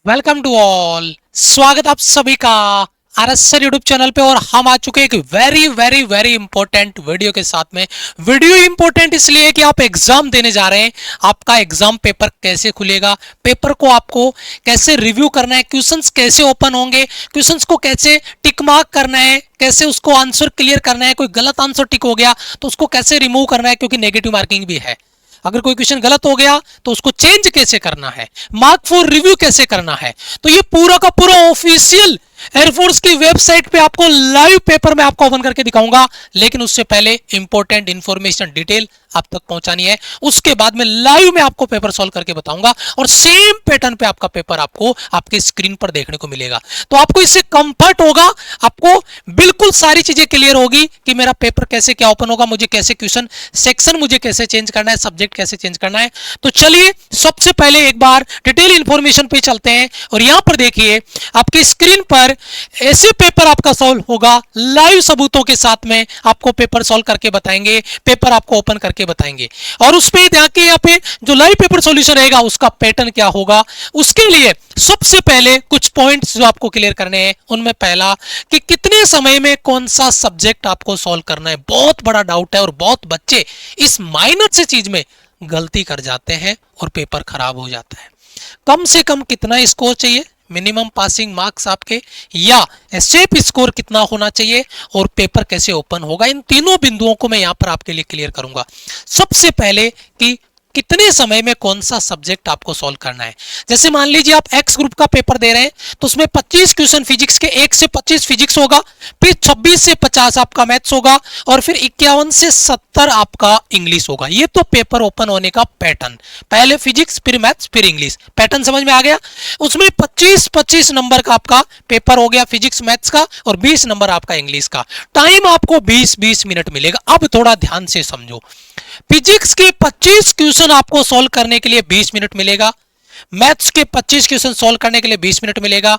Welcome to all. स्वागत आप सभी का आरएसएल यूट्यूब चैनल पे। और हम आ चुके हैं एक very very very important video के साथ में। वीडियो इंपॉर्टेंट इसलिए है कि आप एग्जाम देने जा रहे हैं। आपका एग्जाम पेपर कैसे खुलेगा, पेपर को आपको कैसे रिव्यू करना है, क्वेश्चंस कैसे ओपन होंगे, क्वेश्चंस को कैसे टिक मार्क करना है, कैसे उसको आंसर क्लियर करना है, कोई गलत आंसर टिक हो गया तो उसको कैसे रिमूव करना है, क्योंकि नेगेटिव मार्किंग भी है। अगर कोई क्वेश्चन गलत हो गया तो उसको चेंज कैसे करना है, मार्क फॉर रिव्यू कैसे करना है। तो ये पूरा का पूरा ऑफिशियल एयरफोर्स की वेबसाइट पे आपको लाइव पेपर में आपको ओपन करके दिखाऊंगा। लेकिन उससे पहले इंपॉर्टेंट इंफॉर्मेशन डिटेल आप तक पहुंचानी है, उसके बाद में लाइव में आपको पेपर सॉल्व करके बताऊंगा और सेम पैटर्न पे आपका पेपर आपको आपके स्क्रीन पर देखने को मिलेगा। तो आपको इससे कंफर्ट होगा, आपको बिल्कुल सारी चीजें क्लियर होगी कि मेरा पेपर कैसे क्या ओपन होगा, मुझे कैसे क्वेश्चन सेक्शन मुझे कैसे चेंज करना है, सब्जेक्ट कैसे चेंज करना है। तो चलिए सबसे पहले एक बार डिटेल इंफॉर्मेशन पे चलते हैं। और यहां पर देखिए आपकी स्क्रीन पर ऐसे पेपर आपका सॉल्व होगा, लाइव सबूतों के साथ में आपको पेपर सॉल्व करके बताएंगे, पेपर आपको ओपन करके बताएंगे। और उस पे जाके यहाँ पे जो लाइव पेपर सॉल्यूशन रहेगा उसका पैटर्न क्या होगा, उसके लिए सबसे पहले कुछ पॉइंट्स जो आपको क्लियर करने हैं। उनमें पहला कि कितने समय में कौन सा सब्जेक्ट आपको सॉल्व करना है। बहुत बड़ा डाउट है और बहुत बच्चे इस माइनर से चीज में गलती कर जाते हैं और पेपर खराब हो जाता है। कम से कम कितना स्कोर चाहिए, मिनिमम पासिंग मार्क्स आपके, या एस्केप स्कोर कितना होना चाहिए, और पेपर कैसे ओपन होगा, इन तीनों बिंदुओं को मैं यहां पर आपके लिए क्लियर करूंगा। सबसे पहले कि कितने समय में कौन सा सब्जेक्ट आपको सॉल्व करना है। जैसे मान लीजिए आप एक्स ग्रुप का पेपर दे रहे हैं तो उसमें 25 क्वेश्चन फिजिक्स के, 1 से 25 फिजिक्स होगा, फिर 26 से 50 आपका मैथ्स होगा, और फिर 51 से 70 आपका इंग्लिश होगा। ये तो पेपर ओपन होने का पैटर्न, पहले फिजिक्स फिर मैथ्स फिर इंग्लिश। पैटर्न समझ में आ गया। उसमें 25-25 नंबर का आपका पेपर हो गया फिजिक्स मैथ्स का, और 20 नंबर आपका इंग्लिश का। टाइम आपको 20-20 मिनट मिलेगा। अब थोड़ा ध्यान से समझो, फिजिक्स के 25 क्वेश्चन आपको सॉल्व करने के लिए 20 मिनट मिलेगा, मैथ्स के 25 क्वेश्चन सॉल्व करने के लिए 20 मिनट मिलेगा,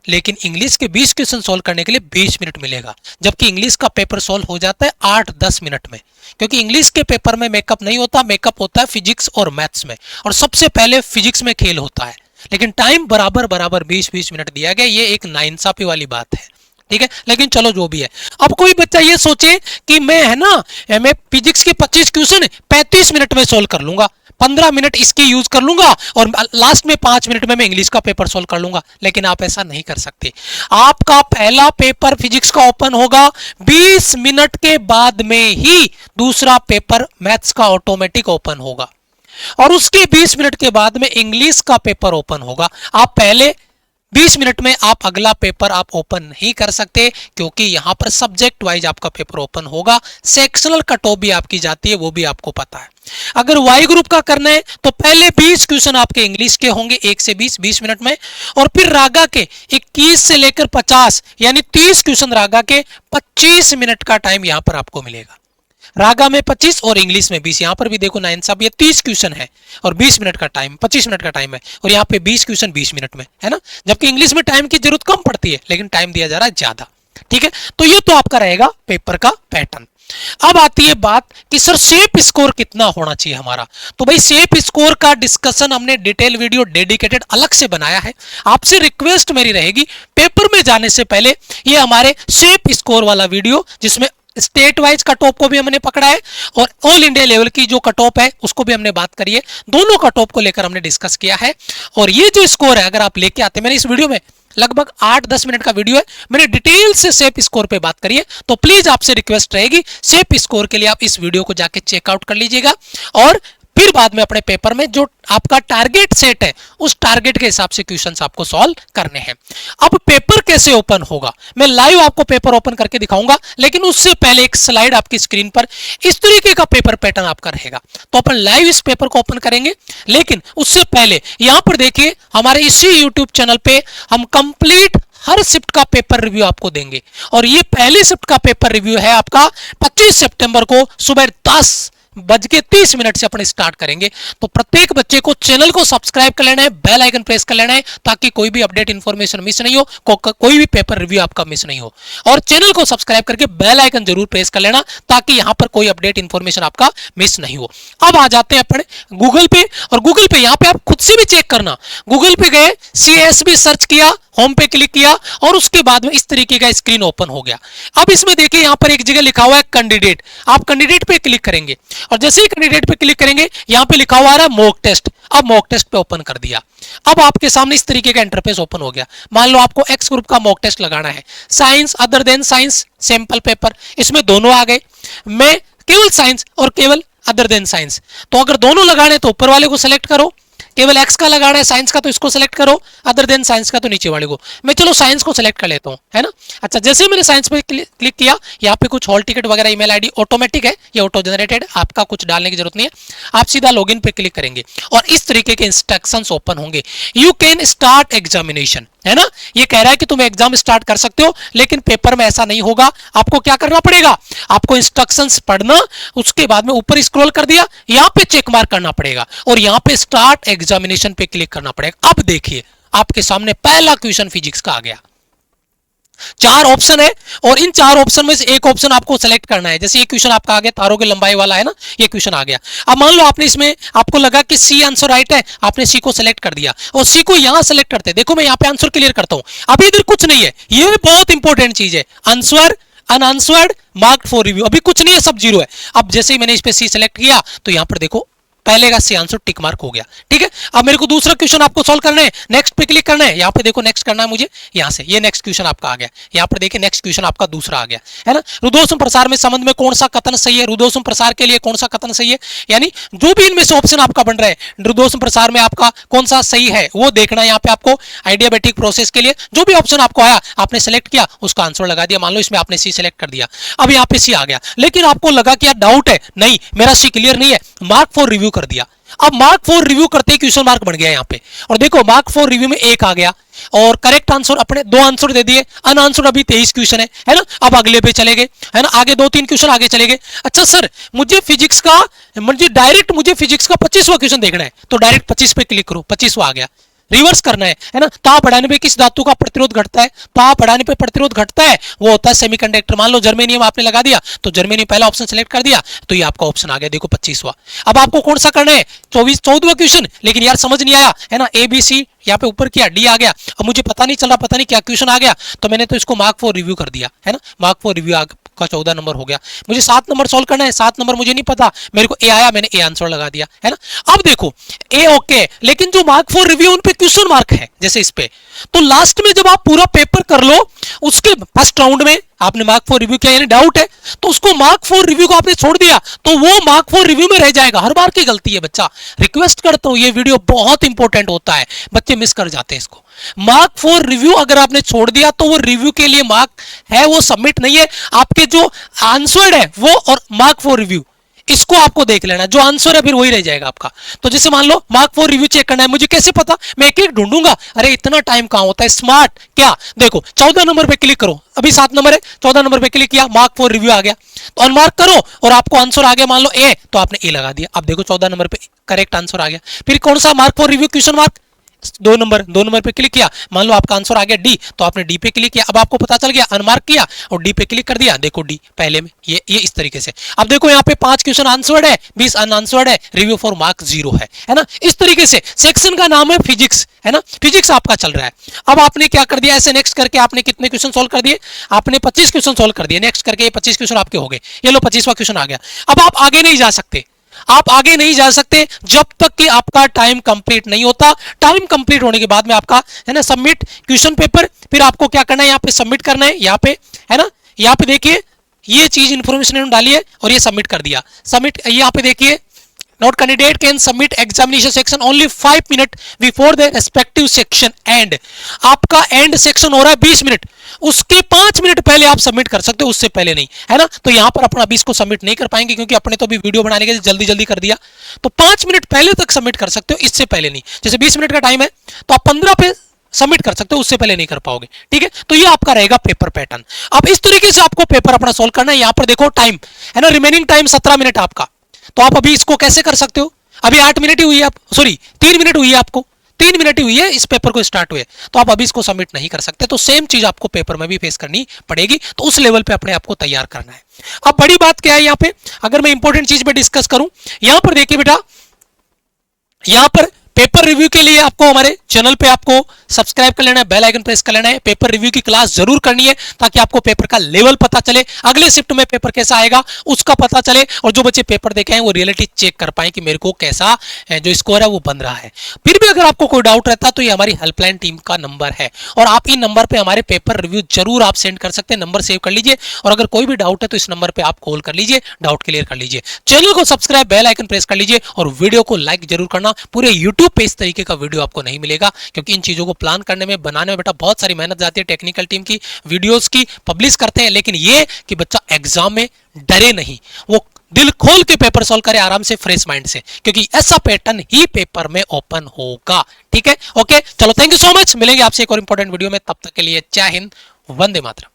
लेकिन इंग्लिश के 20 क्वेश्चन सॉल्व करने के लिए 20 मिनट मिलेगा। जबकि इंग्लिश का पेपर सॉल्व हो जाता है 8-10 मिनट में, क्योंकि इंग्लिश के पेपर में मेकअप नहीं होता, मेकअप होता है फिजिक्स और मैथ्स में, और सबसे पहले फिजिक्स में खेल होता है। लेकिन टाइम बराबर बराबर 20-20 मिनट दिया गया। ये एक नाइंसाफी वाली बात है, ठीक है। लेकिन चलो जो भी है, अब कोई बच्चा ये सोचे कि मैं है ना, मैं फिजिक्स के 25 क्वेश्चन 35 मिनट में सोल्व कर लूंगा, 15 मिनट इसकी यूज कर लूंगा, और लास्ट में 5 मिनट में मैं इंग्लिश का पेपर सोल्व कर लूंगा। लेकिन आप ऐसा नहीं कर सकते। आपका पहला पेपर फिजिक्स का ओपन होगा, 20 मिनट के बाद में ही दूसरा पेपर मैथ्स का ऑटोमेटिक ओपन होगा, और उसके 20 मिनट के बाद में इंग्लिश का पेपर ओपन होगा। आप पहले 20 मिनट में आप अगला पेपर आप ओपन नहीं कर सकते, क्योंकि यहां पर सब्जेक्ट वाइज आपका पेपर ओपन होगा। सेक्शनल कट ऑफ भी आपकी जाती है, वो भी आपको पता है। अगर वाई ग्रुप का करना है तो पहले 20 क्वेश्चन आपके इंग्लिश के होंगे 1 से 20 मिनट में, और फिर रागा के 21 से लेकर 50 यानी 30 क्वेश्चन रागा के 25 मिनट का टाइम यहां पर आपको मिलेगा। रागा में 25 और इंग्लिश में 20। यहां पर भी देखो नाइंसाफी, ये 30 क्वेश्चन है और 20 मिनट का टाइम, 25 मिनट का टाइम है, और यहाँ पे 20 क्वेश्चन 20 मिनट में है ना। जबकि इंग्लिश में टाइम की जरूरत कम पड़ती है, लेकिन टाइम दिया जा रहा है ज्यादा, ठीक है। तो ये तो आपका रहेगा पेपर का पैटर्न। अब आती है बात कि सर शेप स्कोर कितना होना चाहिए हमारा। तो भाई शेप स्कोर का डिस्कशन हमने डिटेल वीडियो डेडिकेटेड अलग से बनाया है। आपसे रिक्वेस्ट मेरी रहेगी, पेपर में जाने से पहले ये हमारे शेप स्कोर वाला वीडियो, जिसमें स्टेट वाइज कट ऑफ को भी हमने पकड़ा है और ऑल इंडिया लेवल की जो कट ऑफ है उसको भी हमने बात करी है, दोनों कट ऑफ को लेकर हमने डिस्कस किया है। और ये जो स्कोर है अगर आप लेके आते, मैंने इस वीडियो में लगभग 8-10 मिनट का वीडियो है, मैंने डिटेल से शेप स्कोर पे बात करी है। तो प्लीज आपसे रिक्वेस्ट रहेगी, शेप स्कोर के लिए आप इस वीडियो को जाके चेकआउट कर लीजिएगा, और फिर बाद में अपने पेपर में जो आपका टारगेट सेट है उस टारगेट के हिसाब से क्वेश्चंस आपको सॉल्व करने हैं। अब पेपर कैसे ओपन होगा, मैं लाइव आपको पेपर ओपन करके दिखाऊंगा, लेकिन उससे पहले एक स्लाइड आपकी स्क्रीन पर इस तरीके का पेपर पैटर्न आपका रहेगा। तो अपन लाइव इस पेपर को ओपन करेंगे, लेकिन उससे पहले यहां पर देखिए हमारे इसी यूट्यूब चैनल पे हम कंप्लीट हर शिफ्ट का पेपर रिव्यू आपको देंगे। और ये पहले शिफ्ट का पेपर रिव्यू है आपका 25 सितंबर को सुबह 10 9:30 से अपन स्टार्ट करेंगे। तो प्रत्येक बच्चे को चैनल को सब्सक्राइब कर लेना है, बेल आइकन प्रेस कर लेना है, ताकि कोई भी अपडेट इंफॉर्मेशन मिस नहीं हो, कोई भी पेपर रिव्यू आपका मिस नहीं हो। और चैनल को सब्सक्राइब करके बेल आइकन जरूर प्रेस कर लेना, ताकि यहां पर कोई अपडेट इंफॉर्मेशन आपका मिस नहीं हो। अब आ जाते हैं अपने गूगल पे, और गूगल पे यहां पे आप खुद से भी चेक करना। गूगल पे गए, CSB सर्च किया, होम पे क्लिक किया, और उसके बाद में इस तरीके का स्क्रीन ओपन हो गया। अब इसमें देखिए यहां पर एक जगह लिखा हुआ है कैंडिडेट, आप कैंडिडेट पे क्लिक करेंगे, और जैसे ही कैंडिडेट पे क्लिक करेंगे यहां पे लिखा हुआ है मॉक टेस्ट। अब मॉक टेस्ट पे ओपन कर दिया। अब आपके सामने इस तरीके का इंटरफेस ओपन हो गया। मान लो आपको एक्स ग्रुप का मॉक टेस्ट लगाना है, science other than science sample paper, इसमें दोनों आ गए। मैं केवल साइंस और केवल अदर देन साइंस, तो अगर दोनों लगाने तो ऊपर वाले को सिलेक्ट करो, केवल एक्स का लगाना है साइंस का तो इसको सेलेक्ट करो, अदर देन साइंस का तो नीचे वाले को। मैं चलो साइंस को सेलेक्ट कर लेता हूं, है ना। अच्छा, जैसे मैंने साइंस पे क्लिक किया, यहाँ पे कुछ हॉल टिकट वगैरह, ईमेल आईडी ऑटोमेटिक है, ये ऑटो जनरेटेड, आपका कुछ डालने की जरूरत नहीं है। आप सीधा लॉगिन पे क्लिक करेंगे और इस तरीके के इंस्ट्रक्शंस ओपन होंगे। यू कैन स्टार्ट एग्जामिनेशन, है ना। ये कह रहा है कि तुम एग्जाम स्टार्ट कर सकते हो, लेकिन पेपर में ऐसा नहीं होगा। आपको क्या करना पड़ेगा, आपको इंस्ट्रक्शंस पढ़ना, उसके बाद में ऊपर स्क्रॉल कर दिया, यहां पे चेक मार्क करना पड़ेगा और यहां पे स्टार्ट एग्जामिनेशन पे क्लिक करना पड़ेगा। अब देखिए आपके सामने पहला क्वेश्चन फिजिक्स का आ गया। 4 ऑप्शन है और इन 4 ऑप्शन में से एक ऑप्शन आपको सेलेक्ट करना है। जैसे ये क्वेश्चन आपका आ गया, तारों की लंबाई वाला है ना, ये क्वेश्चन आ गया। अब मान लो आपने इसमें, आपको लगा कि सी आंसर राइट है, आपने सी को सेलेक्ट कर दिया और सी को यहां सेलेक्ट करते हैं। देखो मैं यहां पे आंसर क्लियर करता हूं, अभी इधर कुछ नहीं है, ये बहुत इंपॉर्टेंट चीज है। Answer unanswered marked for review, अभी कुछ नहीं है, सब 0 है। अब जैसे ही मैंने इस पे सी सेलेक्ट किया तो यहां पर देखो पहले का सी आंसर टिक मार्क हो गया। ठीक है, अब मेरे को दूसरा क्वेश्चन आपको सॉल्व करना है, नेक्स्ट पे क्लिक करना है, यहाँ पे देखो नेक्स्ट करना है मुझे, यहाँ से ये नेक्स्ट क्वेश्चन आपका आ गया। यहाँ पर देखिए नेक्स्ट क्वेश्चन आपका दूसरा आ गया, है ना। रुद्धोष्म प्रसार में संबंध में कौन सा कथन सही है, रुद्धोष्म प्रसार के लिए कौन सा कथन सही है, यानी जो भी इनमें से ऑप्शन आपका बन रहा है, रुद्धोष्म प्रसार में आपका कौन सा सही है वो देखना है। यहाँ पे आपको आइडियाबेटिक प्रोसेस के लिए जो भी ऑप्शन आपको आया, आपने सेलेक्ट किया, उसका आंसर लगा दिया। मान लो इसमें आपने सी सेलेक्ट कर दिया, अब यहाँ पे सी आ गया, लेकिन आपको लगा कि यार डाउट है, नहीं मेरा सी क्लियर नहीं है, मार्क फॉर रिव्यू कर दिया। अब मार्क फॉर रिव्यू करते ही क्वेश्चन मार्क बन गया यहाँ पे, और देखो मार्क फॉर रिव्यू में 1 आ गया और करेक्ट आंसर अपने 2 आंसर दे दिए, अनआंसर्ड अभी 23 क्वेश्चन है ना। अब अगले पे चले गए, है ना, आगे 2-3 क्वेश्चन आगे चले गए। अच्छा सर मुझे फिजिक्स का, मुझे फिजिक्स का 25वां क्वेश्चन देखना है, तो डायरेक्ट 25 पे क्लिक करो, 25वां आ गया। रिवर्स करना है ना। ताप बढ़ाने पे किस धातु का प्रतिरोध घटता है, ताप बढ़ाने पे प्रतिरोध घटता है, वो होता है सेमीकंडक्टर। मान लो जर्मेनियम आपने लगा दिया, तो जर्मेनियम पहला ऑप्शन सेलेक्ट कर दिया, तो ये आपका ऑप्शन आ गया, देखो 25वां। अब आपको कौन सा करना है, 14वां क्वेश्चन, लेकिन यार समझ नहीं आया, है ना। ए बी सी यहाँ पे ऊपर किया, डी आ गया, अब मुझे पता नहीं चल रहा, पता नहीं क्या क्वेश्चन आ गया, तो मैंने तो इसको मार्क फॉर रिव्यू कर दिया, है ना। मार्क फॉर रिव्यू का 14 नंबर हो गया। मुझे 7 नंबर सॉल्व करना है, 7 नंबर मुझे नहीं पता, मेरे को ए आया, मैंने ए आंसर लगा दिया, है ना। अब देखो ए ओके, लेकिन जो मार्क फॉर रिव्यू उन पे क्वेश्चन मार्क है, जैसे इस पे, तो लास्ट में जब आप पूरा पेपर कर लो, उसके फर्स्ट राउंड में आपने मार्क फॉर रिव्यू किया, यानी डाउट है, तो उसको मार्क फॉर रिव्यू को आपने छोड़ दिया, तो वो मार्क फॉर रिव्यू में रह जाएगा। हर बार की गलती है बच्चा, रिक्वेस्ट करता हूं, ये वीडियो बहुत इंपॉर्टेंट होता है, बच्चे मिस कर जाते हैं इसको। मार्क फॉर रिव्यू अगर आपने छोड़ दिया तो वो रिव्यू के लिए मार्क है, वो सबमिट नहीं है। आपके जो आंसर है वो और मार्क फॉर रिव्यू, इसको आपको देख लेना, जो आंसर है फिर वही रह जाएगा आपका। तो जैसे मान लो मार्क फॉर रिव्यू चेक करना है, मुझे कैसे पता, मैं एक एक ढूंढूंगा, अरे इतना टाइम कहां होता है। स्मार्ट क्या, देखो 14 नंबर पे क्लिक करो, अभी 7 नंबर है, 14 नंबर पे क्लिक किया, मार्क फॉर रिव्यू आ गया, तो अनमार्क करो और आपको आंसर आ गया, मान लो ए, तो आपने ए लगा दिया। अब देखो 14 नंबर पे करेक्ट आंसर आ गया। फिर कौन सा mark for review, question mark 2 number पे क्लिक किया, मान लो आपका आंसर आ गया डी, तो आपने डी पे क्लिक किया। अब आपको पता चल गया, अनमार्क किया और डी पे क्लिक कर दिया, देखो डी पहले में, ये इस तरीके से। अब देखो यहाँ पे 5 क्वेश्चन आंसर्ड है, 20 अनआंसर्ड है, रिव्यू फॉर मार्क 0 है ना। इस तरीके से सेक्शन का नाम है फिजिक्स, है ना, फिजिक्स आपका चल रहा है। अब आपने क्या कर दिया, ऐसे नेक्स्ट करके आपने कितने क्वेश्चन सॉल्व कर दिए, आपने 25 क्वेश्चन सॉल्व कर दिए, नेक्स्ट करके 25 क्वेश्चन आपके हो गए। ये लो 25वां क्वेश्चन आ गया। अब आप आगे नहीं जा सकते, आप आगे नहीं जा सकते जब तक कि आपका टाइम कंप्लीट नहीं होता। टाइम कंप्लीट होने के बाद में आपका, है ना, सबमिट क्वेश्चन पेपर, फिर आपको क्या करना है, यहाँ पे सबमिट करना है, यहाँ पे, है ना, यहाँ पे देखिए ये चीज इंफॉर्मेशन डाली है और ये सबमिट कर दिया। सबमिट, यहाँ पे देखिए note, candidate can submit examination section only 5 minute before the respective section and. आपका एंड सेक्शन हो रहा है 20 मिनट, उसके 5 मिनट पहले आप सबमिट कर सकते हो, उससे पहले नहीं, है ना। तो यहां पर अपना 20 को सबमिट नहीं कर पाएंगे क्योंकि अपने तो अभी वीडियो बनाने के लिए जल्दी जल्दी कर दिया, तो 5 मिनट पहले तक सबमिट कर सकते हो, इससे पहले नहीं। जैसे 20 मिनट का टाइम है तो आप 15 पे सबमिट कर सकते हो, उससे पहले नहीं कर पाओगे, ठीक है। तो ये आपका रहेगा पेपर पैटर्न। अब इस तरीके से आपको पेपर अपना सोल्व करना है। यहां पर देखो टाइम, है ना, रिमेनिंग टाइम 17 मिनट आपका, तो आप अभी इसको कैसे कर सकते हो, अभी 8 मिनट ही हुई है, आप सॉरी 3 मिनट हुई है, आपको 3 मिनट ही हुई है इस पेपर को स्टार्ट हुए, तो आप अभी इसको सबमिट नहीं कर सकते। तो सेम चीज आपको पेपर में भी फेस करनी पड़ेगी, तो उस लेवल पे अपने आप को तैयार करना है। अब बड़ी बात क्या है यहाँ पे, अगर मैं इंपॉर्टेंट चीज पे डिस्कस करूं, यहां पर देखिए बेटा, यहां पर पेपर रिव्यू के लिए आपको हमारे चैनल पे आपको सब्सक्राइब कर लेना है, बेल आइकन प्रेस कर लेना है, पेपर रिव्यू की क्लास जरूर करनी है ताकि आपको पेपर का लेवल पता चले, अगले शिफ्ट में पेपर कैसा आएगा उसका पता चले, और जो बच्चे पेपर देखे हैं वो रियलिटी चेक कर पाए कि मेरे को कैसा जो स्कोर है वो बन रहा है। फिर भी अगर आपको कोई डाउट रहता है तो ये हमारी हेल्पलाइन टीम का नंबर है, और आप इन नंबर पे हमारे पेपर रिव्यू जरूर आप सेंड कर सकते हैं, नंबर सेव कर लीजिए, और अगर कोई भी डाउट है तो इस नंबर पे आप कॉल कर लीजिए, डाउट क्लियर कर लीजिए। चैनल को सब्सक्राइब, बेल आइकन प्रेस कर लीजिए, और वीडियो को लाइक जरूर करना। पूरे यूट्यूब पे इस तरीके का वीडियो आपको नहीं मिलेगा, क्योंकि इन चीजों को प्लान करने में, बनाने में बेटा बहुत सारी मेहनत जाती है, टेक्निकल टीम की वीडियोस की पब्लिश करते हैं, लेकिन ये कि बच्चा एग्जाम में डरे नहीं, वो दिल खोल के पेपर सॉल्व करे आराम से, फ्रेश माइंड से, क्योंकि ऐसा पैटर्न ही पेपर में ओपन होगा। ठीक है, ओके, चलो थैंक यू सो मच, मिलेंगे आपसे एक और इंपॉर्टेंट वीडियो में, तब तक के लिए जय हिंद, वंदे मातरम।